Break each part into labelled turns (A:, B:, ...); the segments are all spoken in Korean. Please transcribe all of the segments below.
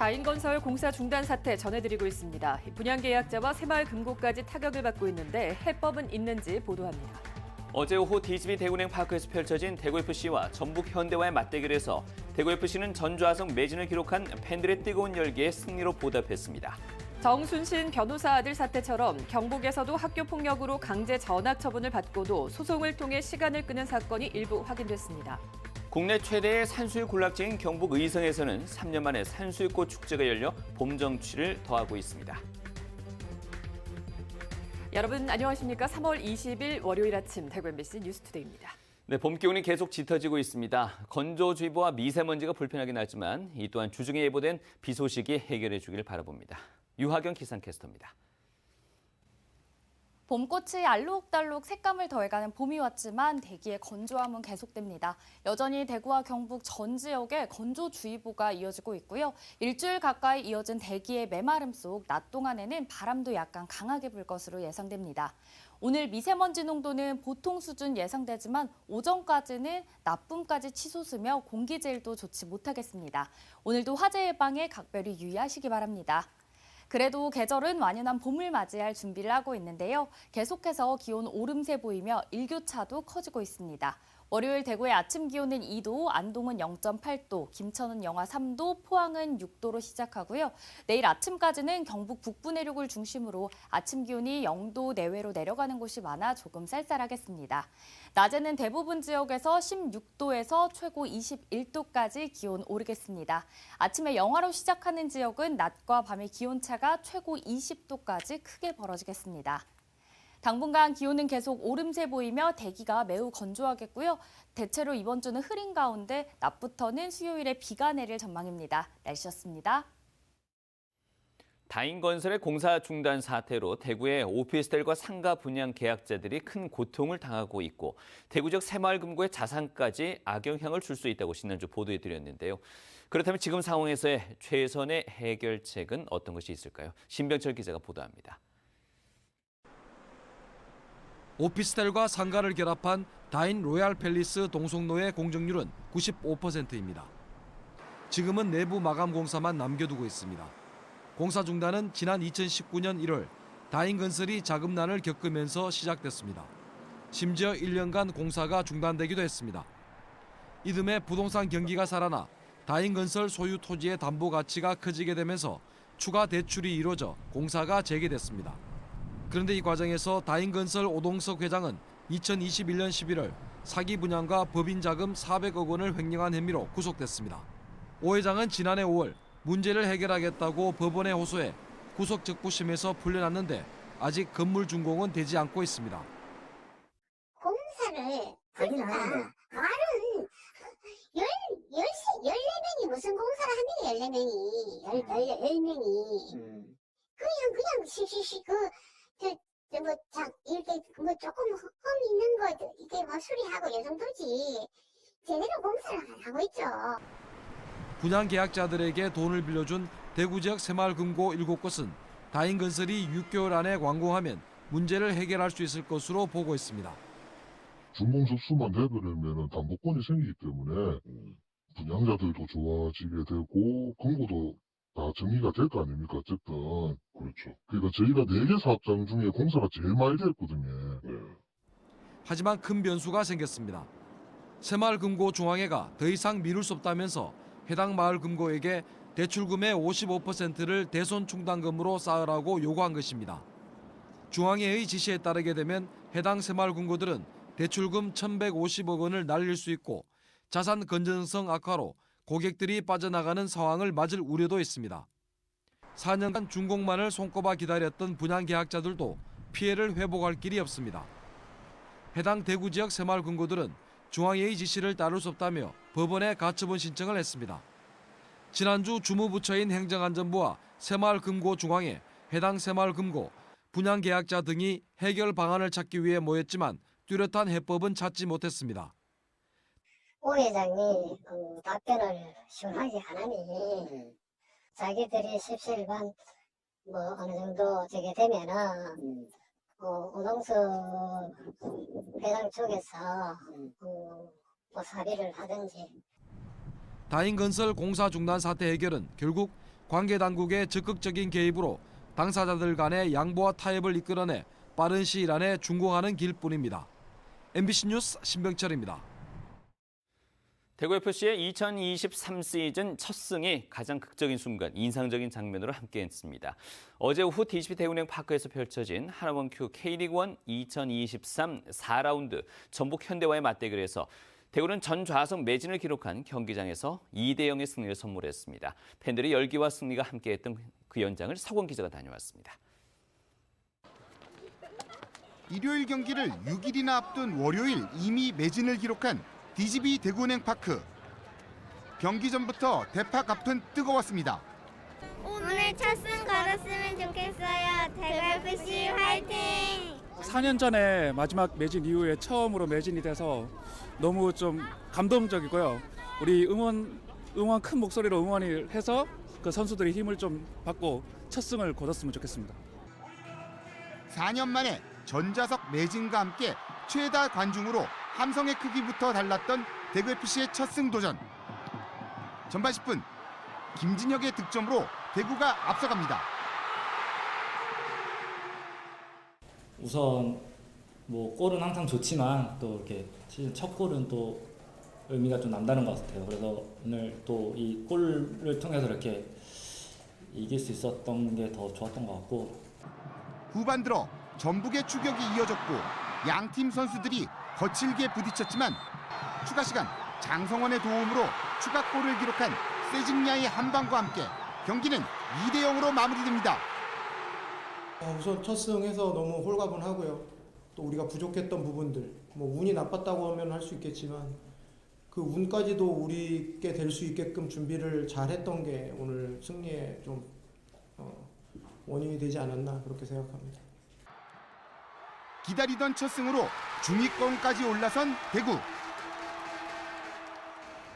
A: 다인건설 공사 중단 사태 전해드리고 있습니다. 분양계약자와 새마을금고까지 타격을 받고 있는데 해법은 있는지 보도합니다.
B: 어제 오후 DGB 대구은행 파크에서 펼쳐진 대구FC와 전북현대와의 맞대결에서 대구FC는 전좌석 매진을 기록한 팬들의 뜨거운 열기에 승리로 보답했습니다.
A: 정순신 변호사 아들 사태처럼 경북에서도 학교폭력으로 강제 전학 처분을 받고도 소송을 통해 시간을 끄는 사건이 일부 확인됐습니다.
B: 국내 최대의 산수유 군락지인 경북 의성에서는 3년 만에 산수유꽃 축제가 열려 봄 정취를 더하고 있습니다.
A: 여러분 안녕하십니까? 3월 20일 월요일 아침 대구 MBC 뉴스투데이입니다.
B: 네, 봄 기온이 계속 짙어지고 있습니다. 건조주의보와 미세먼지가 불편하긴 하지만 이 또한 주중에 예보된 비 소식이 해결해 주길 바라봅니다. 유하경 기상캐스터입니다.
C: 봄꽃이 알록달록 색감을 더해가는 봄이 왔지만 대기의 건조함은 계속됩니다. 여전히 대구와 경북 전 지역에 건조주의보가 이어지고 있고요. 일주일 가까이 이어진 대기의 메마름 속 낮 동안에는 바람도 약간 강하게 불 것으로 예상됩니다. 오늘 미세먼지 농도는 보통 수준 예상되지만 오전까지는 나쁨까지 치솟으며 공기질도 좋지 못하겠습니다. 오늘도 화재 예방에 각별히 유의하시기 바랍니다. 그래도 계절은 완연한 봄을 맞이할 준비를 하고 있는데요. 계속해서 기온 오름세 보이며 일교차도 커지고 있습니다. 월요일 대구의 아침 기온은 2도, 안동은 0.8도, 김천은 영하 3도, 포항은 6도로 시작하고요. 내일 아침까지는 경북 북부 내륙을 중심으로 아침 기온이 0도 내외로 내려가는 곳이 많아 조금 쌀쌀하겠습니다. 낮에는 대부분 지역에서 16도에서 최고 21도까지 기온 오르겠습니다. 아침에 영하로 시작하는 지역은 낮과 밤의 기온차가 최고 20도까지 크게 벌어지겠습니다. 당분간 기온은 계속 오름세 보이며 대기가 매우 건조하겠고요. 대체로 이번 주는 흐린 가운데 낮부터는 수요일에 비가 내릴 전망입니다. 날씨였습니다.
B: 다인건설의 공사 중단 사태로 대구의 오피스텔과 상가 분양 계약자들이 큰 고통을 당하고 있고 대구 지역 새마을금고의 자산까지 악영향을 줄 수 있다고 지난주 보도해드렸는데요. 그렇다면 지금 상황에서의 최선의 해결책은 어떤 것이 있을까요? 신병철 기자가 보도합니다.
D: 오피스텔과 상가를 결합한 다인 로얄 팰리스 동성로의 공정률은 95%입니다. 지금은 내부 마감 공사만 남겨두고 있습니다. 공사 중단은 지난 2019년 1월 다인건설이 자금난을 겪으면서 시작됐습니다. 심지어 1년간 공사가 중단되기도 했습니다. 이듬해 부동산 경기가 살아나 다인건설 소유 토지의 담보 가치가 커지게 되면서 추가 대출이 이루어져 공사가 재개됐습니다. 그런데 이 과정에서 다인건설 오동석 회장은 2021년 11월 사기 분양과 법인 자금 400억 원을 횡령한 혐의로 구속됐습니다. 오 회장은 지난해 5월 문제를 해결하겠다고 법원에 호소해 구속적부심에서 풀려났는데 아직 건물 준공은 되지 않고 있습니다.
E: 공사를 그러니까 말은 14명이 무슨 공사를 합니까? 14명이 10명이 그냥 시시시 이렇게 조금 흠 있는 거 이게 수리하고 이 정도지 제대로 공사를 하고 있죠.
D: 분양 계약자들에게 돈을 빌려준 대구 지역 새마을금고 7곳은 다인건설이 6개월 안에 완공하면 문제를 해결할 수 있을 것으로 보고 있습니다.
F: 준공 접수만 되버리면 담보권이 생기기 때문에 분양자들도 좋아지게 되고 금고도 다 정리가 될 거 아닙니까? 어쨌든. 그렇죠. 그러니까 저희가 4개 사업장 중에 공사가 제일 많이 됐거든요. 네.
D: 하지만 큰 변수가 생겼습니다. 새마을금고 중앙회가 더 이상 미룰 수 없다면서 해당 마을금고에게 대출금의 55%를 대손 충당금으로 쌓으라고 요구한 것입니다. 중앙회의 지시에 따르게 되면 해당 새마을금고들은 대출금 1,150억 원을 날릴 수 있고 자산 건전성 악화로 고객들이 빠져나가는 상황을 맞을 우려도 있습니다. 4년간 준공만을 손꼽아 기다렸던 분양 계약자들도 피해를 회복할 길이 없습니다. 해당 대구 지역 새마을금고들은 중앙회의 지시를 따를 수 없다며 법원에 가처분 신청을 했습니다. 지난주 주무부처인 행정안전부와 새마을금고 중앙회, 해당 새마을금고, 분양계약자 등이 해결 방안을 찾기 위해 모였지만 뚜렷한 해법은 찾지 못했습니다.
E: 오 회장이 답변을 시원하게 하나니 자기들이 십시일반 어느 정도 저게 되면은 오동석 회장 쪽에서 합의를 하든지.
D: 다인건설 공사 중단 사태 해결은 결국 관계 당국의 적극적인 개입으로 당사자들 간의 양보와 타협을 이끌어내 빠른 시일 안에 준공하는 길뿐입니다. MBC 뉴스 신병철입니다.
B: 대구FC의 2023 시즌 첫 승이 가장 극적인 순간, 인상적인 장면으로 함께했습니다. 어제 오후 DCP 대구은행 파크에서 펼쳐진 하나원큐 K리그1 2023 4라운드 전북 현대와의 맞대결에서 대구는 전 좌석 매진을 기록한 경기장에서 2대0의 승리를 선물했습니다. 팬들의 열기와 승리가 함께했던 그 현장을 서건 기자가 다녀왔습니다.
G: 일요일 경기를 6일이나 앞둔 월요일 이미 매진을 기록한 DCP 대구은행 파크. 경기 전부터 대파 갚은 뜨거웠습니다.
H: 오늘 첫 승 거뒀으면 좋겠어요. 대구FC 화이팅!
I: 4년 전에 마지막 매진 이후에 처음으로 매진이 돼서 너무 좀 감동적이고요. 우리 응원 큰 목소리로 응원을 해서 그 선수들이 힘을 좀 받고 첫 승을 거뒀으면 좋겠습니다.
G: 4년 만에 전좌석 매진과 함께 최다 관중으로 함성의 크기부터 달랐던 대구FC의 첫 승 도전. 전반 10분 김진혁의 득점으로 대구가 앞서갑니다.
J: 우선 뭐 골은 항상 좋지만 또 이렇게 시즌 첫 골은 또 의미가 좀 남다른 것 같아요. 그래서 오늘 또 이 골을 통해서 이렇게 이길 수 있었던 게 더 좋았던 것 같고.
G: 후반 들어 전북의 추격이 이어졌고 양팀 선수들이 거칠게 부딪혔지만 추가 시간 장성원의 도움으로 추가골을 기록한 세징야의 한 방과 함께 경기는 2대0으로 마무리됩니다.
K: 우선 첫 승해서 너무 홀가분하고요. 또 우리가 부족했던 부분들, 뭐 운이 나빴다고 하면 할 수 있겠지만 그 운까지도 우리께 될 수 있게끔 준비를 잘했던 게 오늘 승리에 좀 원인이 되지 않았나 그렇게 생각합니다.
G: 기다리던 첫 승으로 중위권까지 올라선 대구.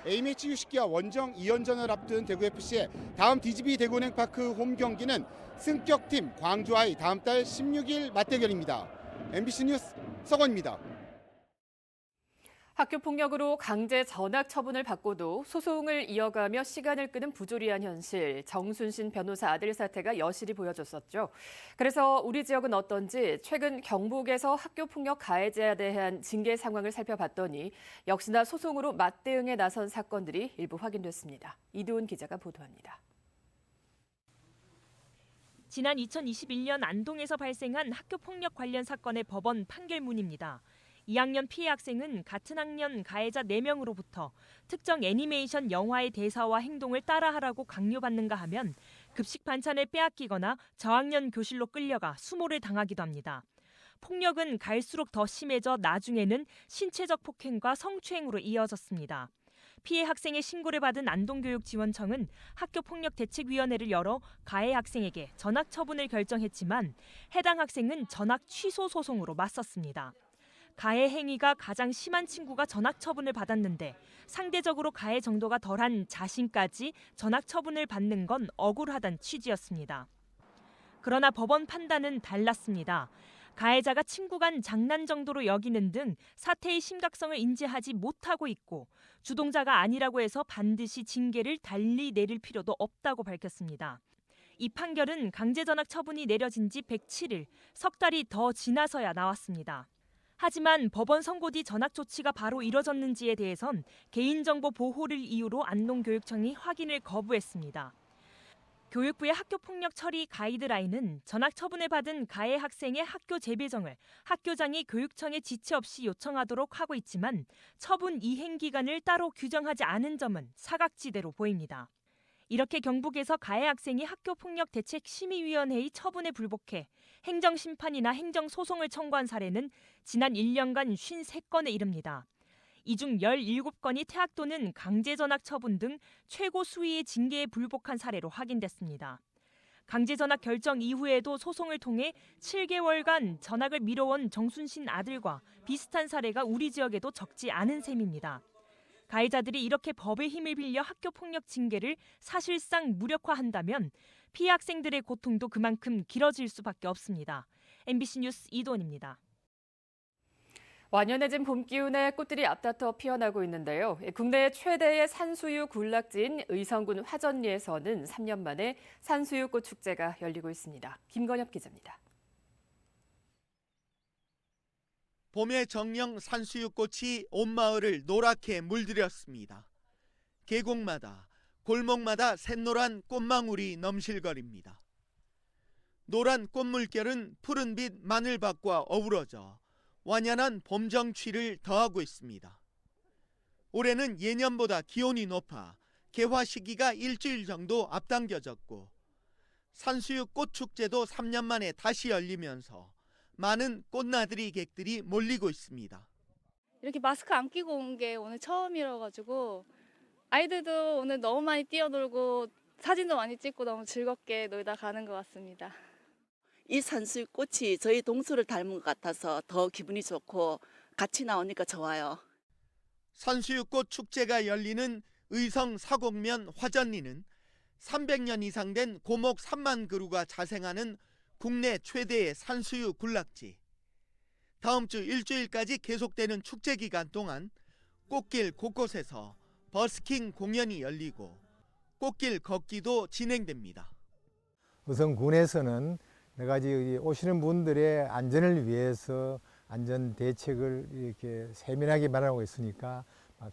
G: A매치 휴식기와 원정 2연전을 앞둔 대구FC의 다음 DCP 대구은행 파크 홈 경기는 승격팀 광주와의 다음 달 16일 맞대결입니다. MBC 뉴스 서건입니다.
A: 학교 폭력으로 강제 전학 처분을 받고도 소송을 이어가며 시간을 끄는 부조리한 현실, 정순신 변호사 아들 사태가 여실히 보여줬었죠. 그래서 우리 지역은 어떤지 최근 경북에서 학교 폭력 가해자에 대한 징계 상황을 살펴봤더니 역시나 소송으로 맞대응에 나선 사건들이 일부 확인됐습니다. 이도훈 기자가 보도합니다.
L: 지난 2021년 안동에서 발생한 학교 폭력 관련 사건의 법원 판결문입니다. 2학년 피해 학생은 같은 학년 가해자 4명으로부터 특정 애니메이션 영화의 대사와 행동을 따라하라고 강요받는가 하면 급식 반찬을 빼앗기거나 저학년 교실로 끌려가 수모를 당하기도 합니다. 폭력은 갈수록 더 심해져 나중에는 신체적 폭행과 성추행으로 이어졌습니다. 피해 학생의 신고를 받은 안동교육지원청은 학교폭력대책위원회를 열어 가해 학생에게 전학 처분을 결정했지만 해당 학생은 전학 취소 소송으로 맞섰습니다. 가해 행위가 가장 심한 친구가 전학 처분을 받았는데 상대적으로 가해 정도가 덜한 자신까지 전학 처분을 받는 건 억울하다는 취지였습니다. 그러나 법원 판단은 달랐습니다. 가해자가 친구 간 장난 정도로 여기는 등 사태의 심각성을 인지하지 못하고 있고 주동자가 아니라고 해서 반드시 징계를 달리 내릴 필요도 없다고 밝혔습니다. 이 판결은 강제 전학 처분이 내려진 지 107일, 석 달이 더 지나서야 나왔습니다. 하지만 법원 선고 뒤 전학 조치가 바로 이뤄졌는지에 대해선 개인정보 보호를 이유로 안동교육청이 확인을 거부했습니다. 교육부의 학교폭력 처리 가이드라인은 전학 처분을 받은 가해 학생의 학교 재배정을 학교장이 교육청에 지체 없이 요청하도록 하고 있지만 처분 이행 기간을 따로 규정하지 않은 점은 사각지대로 보입니다. 이렇게 경북에서 가해 학생이 학교폭력대책심의위원회의 처분에 불복해 행정심판이나 행정소송을 청구한 사례는 지난 1년간 53건에 이릅니다. 이 중 17건이 퇴학 또는 강제전학 처분 등 최고 수위의 징계에 불복한 사례로 확인됐습니다. 강제전학 결정 이후에도 소송을 통해 7개월간 전학을 미뤄온 정순신 아들과 비슷한 사례가 우리 지역에도 적지 않은 셈입니다. 가해자들이 이렇게 법의 힘을 빌려 학교폭력 징계를 사실상 무력화한다면 피해 학생들의 고통도 그만큼 길어질 수밖에 없습니다. MBC 뉴스 이도원입니다.
A: 완연해진 봄 기운에 꽃들이 앞다퉈 피어나고 있는데요. 국내 최대의 산수유 군락지인 의성군 화전리에서는 3년 만에 산수유꽃 축제가 열리고 있습니다. 김건엽 기자입니다.
M: 봄의 정령 산수유꽃이 온 마을을 노랗게 물들였습니다. 계곡마다 골목마다 샛노란 꽃망울이 넘실거립니다. 노란 꽃물결은 푸른빛 마늘밭과 어우러져 완연한 봄 정취를 더하고 있습니다. 올해는 예년보다 기온이 높아 개화 시기가 일주일 정도 앞당겨졌고 산수유 꽃축제도 3년 만에 다시 열리면서 많은 꽃나들이 객들이 몰리고 있습니다.
N: 이렇게 마스크 안 끼고 온 게 오늘 처음이라가지고 아이들도 오늘 너무 많이 뛰어놀고 사진도 많이 찍고 너무 즐겁게 놀다 가는 것 같습니다.
O: 이 산수유꽃이 저희 동서를 닮은 것 같아서 더 기분이 좋고 같이 나오니까 좋아요.
M: 산수유꽃 축제가 열리는 의성 사곡면 화전리는 300년 이상 된 고목 3만 그루가 자생하는 국내 최대의 산수유 군락지. 다음 주 일주일까지 계속되는 축제 기간 동안 꽃길 곳곳에서 버스킹 공연이 열리고 꽃길 걷기도 진행됩니다.
P: 의성군에서는 몇 가지 오시는 분들의 안전을 위해서 안전 대책을 이렇게 세밀하게 마련하고 있으니까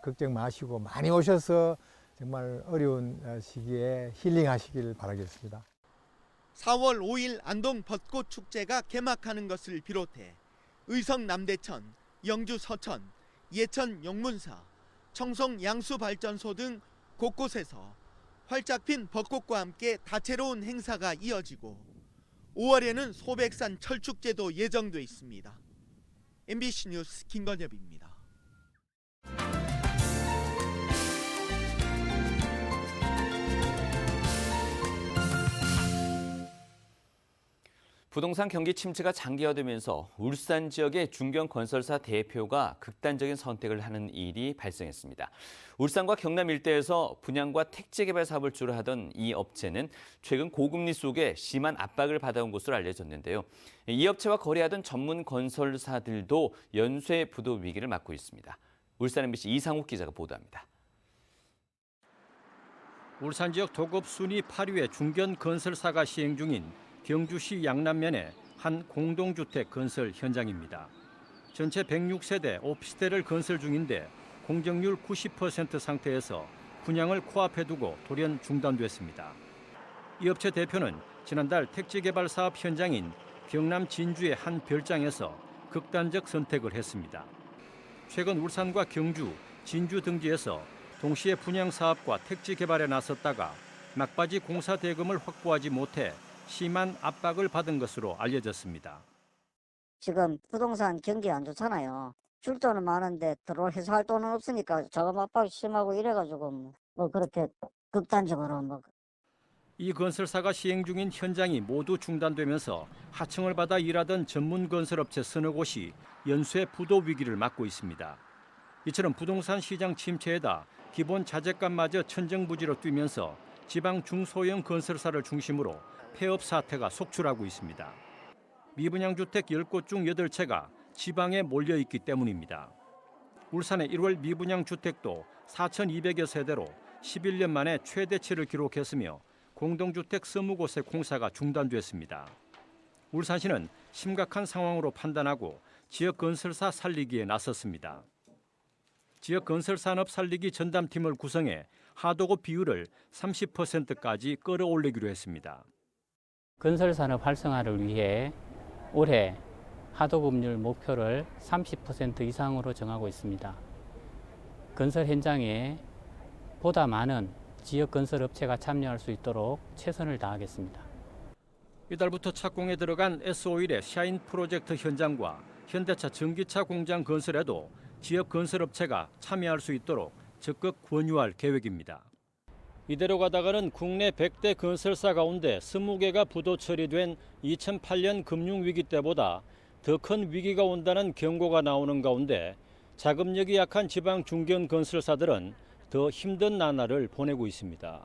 P: 걱정 마시고 많이 오셔서 정말 어려운 시기에 힐링하시길 바라겠습니다.
M: 4월 5일 안동 벚꽃 축제가 개막하는 것을 비롯해 의성 남대천, 영주 서천, 예천 용문사, 청송 양수발전소 등 곳곳에서 활짝 핀 벚꽃과 함께 다채로운 행사가 이어지고 5월에는 소백산 철축제도 예정돼 있습니다. MBC 뉴스 김건엽입니다.
B: 부동산 경기 침체가 장기화되면서 울산 지역의 중견 건설사 대표가 극단적인 선택을 하는 일이 발생했습니다. 울산과 경남 일대에서 분양과 택지 개발 사업을 주로 하던 이 업체는 최근 고금리 속에 심한 압박을 받아온 것으로 알려졌는데요. 이 업체와 거래하던 전문 건설사들도 연쇄 부도 위기를 맞고 있습니다. 울산 MBC 이상욱 기자가 보도합니다.
Q: 울산 지역 도급 순위 8위의 중견 건설사가 시행 중인 경주시 양남면의 한 공동주택 건설 현장입니다. 전체 106세대 오피스텔을 건설 중인데 공정률 90% 상태에서 분양을 코앞에 두고 돌연 중단됐습니다. 이 업체 대표는 지난달 택지 개발 사업 현장인 경남 진주의 한 별장에서 극단적 선택을 했습니다. 최근 울산과 경주, 진주 등지에서 동시에 분양 사업과 택지 개발에 나섰다가 막바지 공사 대금을 확보하지 못해 심한 압박을 받은 것으로 알려졌습니다.
R: 지금 부동산 경기 안 좋잖아요. 줄 돈은 많은데 들어올 회수할 돈은 없으니까 자금 압박이 심하고 이래가지고 뭐 그렇게 극단적으로
Q: 이 건설사가 시행 중인 현장이 모두 중단되면서 하청을 받아 일하던 전문 건설업체 서너 곳이 연쇄 부도 위기를 맞고 있습니다. 이처럼 부동산 시장 침체에다 기본 자재값마저 천정부지로 뛰면서 지방 중소형 건설사를 중심으로 폐업 사태가 속출하고 있습니다. 미분양 주택 10곳 중 8채가 지방에 몰려있기 때문입니다. 울산의 1월 미분양 주택도 4,200여 세대로 11년 만에 최대치를 기록했으며 공동주택 20곳의 공사가 중단됐습니다. 울산시는 심각한 상황으로 판단하고 지역 건설사 살리기에 나섰습니다. 지역 건설산업 살리기 전담팀을 구성해 하도급 비율을 30%까지 끌어올리기로 했습니다.
S: 건설산업 활성화를 위해 올해 하도급률 목표를 30% 이상으로 정하고 있습니다. 건설 현장에 보다 많은 지역 건설업체가 참여할 수 있도록 최선을 다하겠습니다.
Q: 이달부터 착공에 들어간 S-오일의 샤인 프로젝트 현장과 현대차 전기차 공장 건설에도 지역 건설업체가 참여할 수 있도록 적극 권유할 계획입니다. 이대로 가다가는 국내 100대 건설사 가운데 20개가 부도 처리된 2008년 금융위기 때보다 더 큰 위기가 온다는 경고가 나오는 가운데 자금력이 약한 지방 중견 건설사들은 더 힘든 나날을 보내고 있습니다.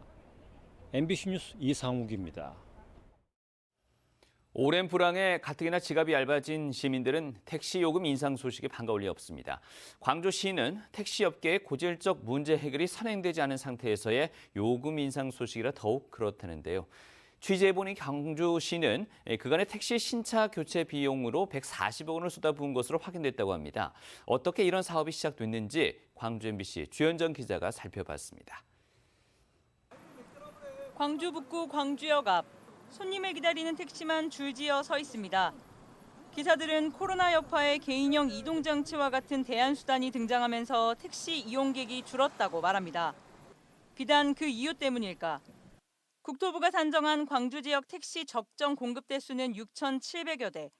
Q: MBC 뉴스 이상욱입니다.
B: 오랜 불황에 가뜩이나 지갑이 얇아진 시민들은 택시 요금 인상 소식에 반가울 리 없습니다. 광주시는 택시업계의 고질적 문제 해결이 선행되지 않은 상태에서의 요금 인상 소식이라 더욱 그렇다는데요. 취재해보니 광주시는 그간의 택시 신차 교체 비용으로 140억 원을 쏟아부은 것으로 확인됐다고 합니다. 어떻게 이런 사업이 시작됐는지 광주 MBC 주현정 기자가 살펴봤습니다.
T: 광주 북구 광주역 앞, 손님을 기다리는 택시만 줄지어 서 있습니다. 기사들은 코로나 여파에 개인형 이동장치와 같은 대안수단이 등장하면서 택시 이용객이 줄었다고 말합니다. 비단 그 이유 때문일까? 국토부가 산정한 광주 지역 택시 적정 공급 대수는 6,700여 대.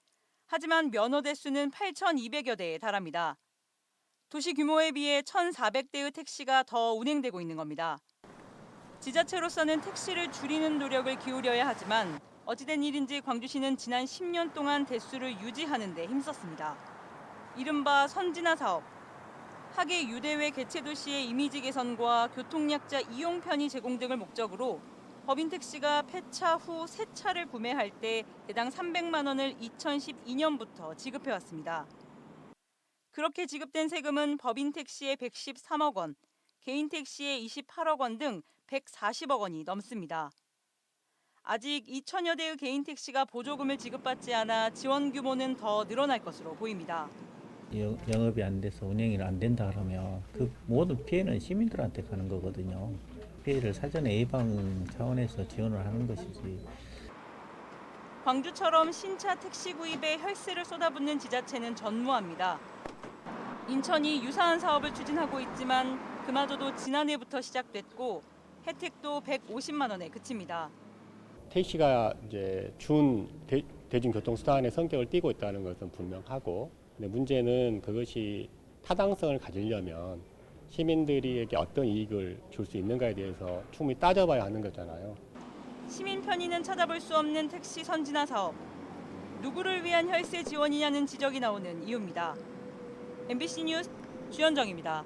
T: 하지만 면허 대수는 8,200여 대에 달합니다. 도시 규모에 비해 1,400대의 택시가 더 운행되고 있는 겁니다. 지자체로서는 택시를 줄이는 노력을 기울여야 하지만 어찌된 일인지 광주시는 지난 10년 동안 대수를 유지하는 데 힘썼습니다. 이른바 선진화 사업. 하계 유대외 개체 도시의 이미지 개선과 교통약자 이용 편의 제공 등을 목적으로 법인 택시가 폐차 후 새 차를 구매할 때 대당 300만 원을 2012년부터 지급해왔습니다. 그렇게 지급된 세금은 법인 택시의 113억 원, 개인 택시의 28억 원 등 140억 원이 넘습니다. 아직 2천여 대의 개인 택시가 보조금을 지급받지 않아 지원 규모는 더 늘어날 것으로 보입니다.
U: 영업이 안 돼서 운행이 안 된다 그러면 그 모든 피해는 시민들한테 가는 거거든요. 피해를 사전에 예방 차원에서 지원을 하는 것이지.
T: 광주처럼 신차 택시 구입에 혈세를 쏟아붓는 지자체는 전무합니다. 인천이 유사한 사업을 추진하고 있지만 그마저도 지난해부터 시작됐고 혜택도 150만 원에 그칩니다.
V: 택시가 이제 준 대중교통수단의 성격을 띠고 있다는 것은 분명하고, 근데 문제는 그것이 타당성을 가지려면 시민들에게 어떤 이익을 줄 수 있는가에 대해서 충분히 따져봐야 하는 거잖아요.
T: 시민 편의는 찾아볼 수 없는 택시 선진화 사업. 누구를 위한 혈세 지원이냐는 지적이 나오는 이유입니다. MBC 뉴스 주현정입니다.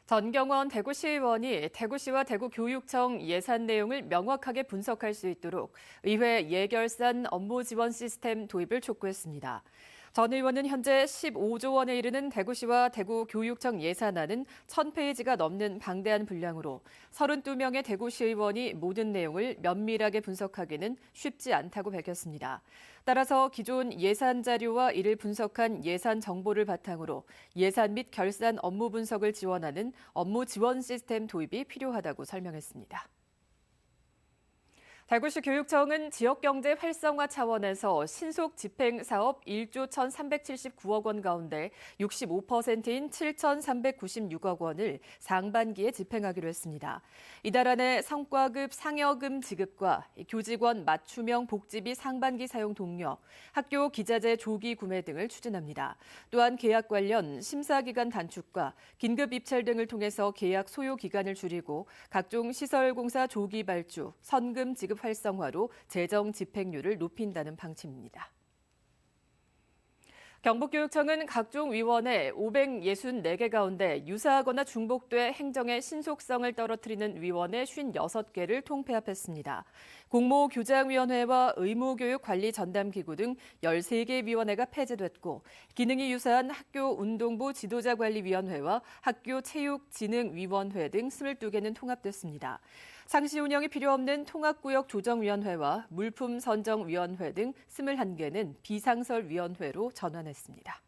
A: 전경원 대구시의원이 대구시와 대구교육청 예산 내용을 명확하게 분석할 수 있도록 의회 예결산 업무 지원 시스템 도입을 촉구했습니다. 전 의원은 현재 15조 원에 이르는 대구시와 대구교육청 예산안은 1000페이지가 넘는 방대한 분량으로 32명의 대구시의원이 모든 내용을 면밀하게 분석하기는 쉽지 않다고 밝혔습니다. 따라서 기존 예산 자료와 이를 분석한 예산 정보를 바탕으로 예산 및 결산 업무 분석을 지원하는 업무 지원 시스템 도입이 필요하다고 설명했습니다. 대구시 교육청은 지역경제 활성화 차원에서 신속 집행 사업 1조 1,379억 원 가운데 65%인 7,396억 원을 상반기에 집행하기로 했습니다. 이달 안에 성과급 상여금 지급과 교직원 맞춤형 복지비 상반기 사용 독려, 학교 기자재 조기 구매 등을 추진합니다. 또한 계약 관련 심사기간 단축과 긴급 입찰 등을 통해서 계약 소요 기간을 줄이고 각종 시설공사 조기 발주, 선금 지급 활성화로 재정 집행률을 높인다는 방침입니다. 경북교육청은 각종 위원회 564개 가운데 유사하거나 중복돼 행정의 신속성을 떨어뜨리는 위원회 56개를 통폐합했습니다. 공모교장위원회와 의무교육관리전담기구 등 13개 위원회가 폐지됐고 기능이 유사한 학교운동부 지도자관리위원회와 학교체육진흥위원회 등 22개는 통합됐습니다. 상시 운영이 필요 없는 통합구역 조정위원회와 물품선정위원회 등 21개는 비상설위원회로 전환했습니다.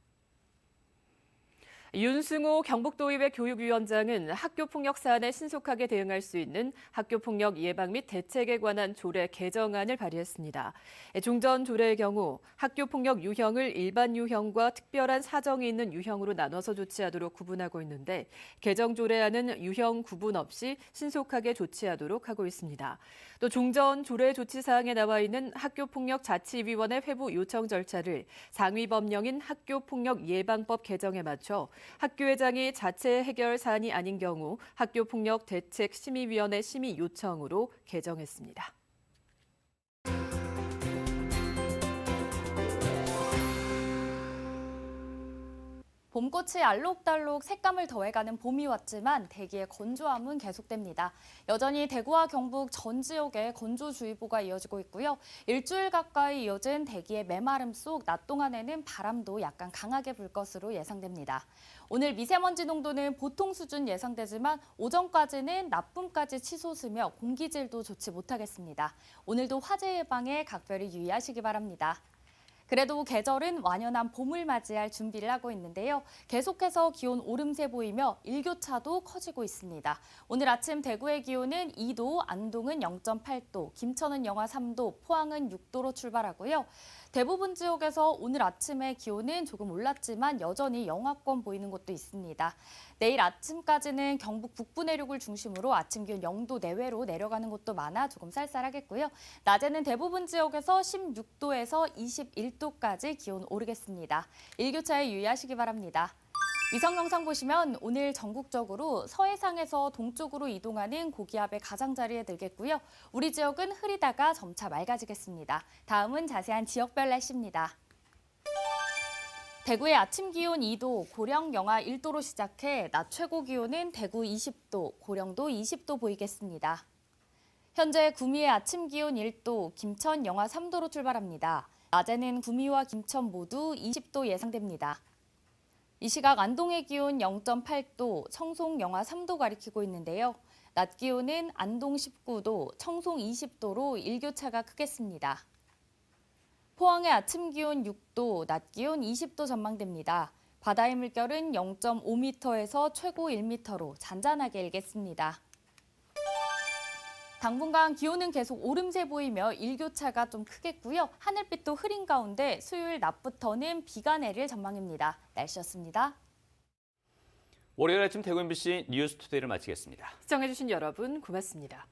A: 윤승호 경북도의회 교육위원장은 학교폭력 사안에 신속하게 대응할 수 있는 학교폭력 예방 및 대책에 관한 조례 개정안을 발의했습니다. 종전 조례의 경우 학교폭력 유형을 일반 유형과 특별한 사정이 있는 유형으로 나눠서 조치하도록 구분하고 있는데 개정 조례안은 유형 구분 없이 신속하게 조치하도록 하고 있습니다. 또 종전 조례 조치 사항에 나와 있는 학교폭력 자치위원회 회부 요청 절차를 상위 법령인 학교폭력 예방법 개정에 맞춰 학교회장이 자체 해결 사안이 아닌 경우 학교폭력 대책 심의위원회 심의 요청으로 개정했습니다.
C: 봄꽃이 알록달록 색감을 더해가는 봄이 왔지만 대기의 건조함은 계속됩니다. 여전히 대구와 경북 전 지역에 건조주의보가 이어지고 있고요. 일주일 가까이 이어진 대기의 메마름 속 낮 동안에는 바람도 약간 강하게 불 것으로 예상됩니다. 오늘 미세먼지 농도는 보통 수준 예상되지만 오전까지는 나쁨까지 치솟으며 공기질도 좋지 못하겠습니다. 오늘도 화재 예방에 각별히 유의하시기 바랍니다. 그래도 계절은 완연한 봄을 맞이할 준비를 하고 있는데요. 계속해서 기온 오름세 보이며 일교차도 커지고 있습니다. 오늘 아침 대구의 기온은 2도, 안동은 0.8도, 김천은 영하 3도, 포항은 6도로 출발하고요. 대부분 지역에서 오늘 아침에 기온은 조금 올랐지만 여전히 영하권 보이는 곳도 있습니다. 내일 아침까지는 경북 북부 내륙을 중심으로 아침 기온 0도 내외로 내려가는 곳도 많아 조금 쌀쌀하겠고요. 낮에는 대부분 지역에서 16도에서 21도까지 기온 오르겠습니다. 일교차에 유의하시기 바랍니다. 위성 영상 보시면 오늘 전국적으로 서해상에서 동쪽으로 이동하는 고기압의 가장자리에 들겠고요. 우리 지역은 흐리다가 점차 맑아지겠습니다. 다음은 자세한 지역별 날씨입니다. 대구의 아침 기온 2도, 고령 영하 1도로 시작해 낮 최고 기온은 대구 20도, 고령도 20도 보이겠습니다. 현재 구미의 아침 기온 1도, 김천 영하 3도로 출발합니다. 낮에는 구미와 김천 모두 20도 예상됩니다. 이 시각 안동의 기온 0.8도, 청송 영하 3도 가리키고 있는데요. 낮 기온은 안동 19도, 청송 20도로 일교차가 크겠습니다. 포항의 아침 기온 6도, 낮 기온 20도 전망됩니다. 바다의 물결은 0.5m에서 최고 1m로 잔잔하게 일겠습니다. 당분간 기온은 계속 오름세 보이며 일교차가 좀 크겠고요. 하늘빛도 흐린 가운데 수요일 낮부터는 비가 내릴 전망입니다. 날씨였습니다.
B: 월요일 아침 대구 MBC 뉴스투데이를 마치겠습니다.
A: 시청해주신 여러분 고맙습니다.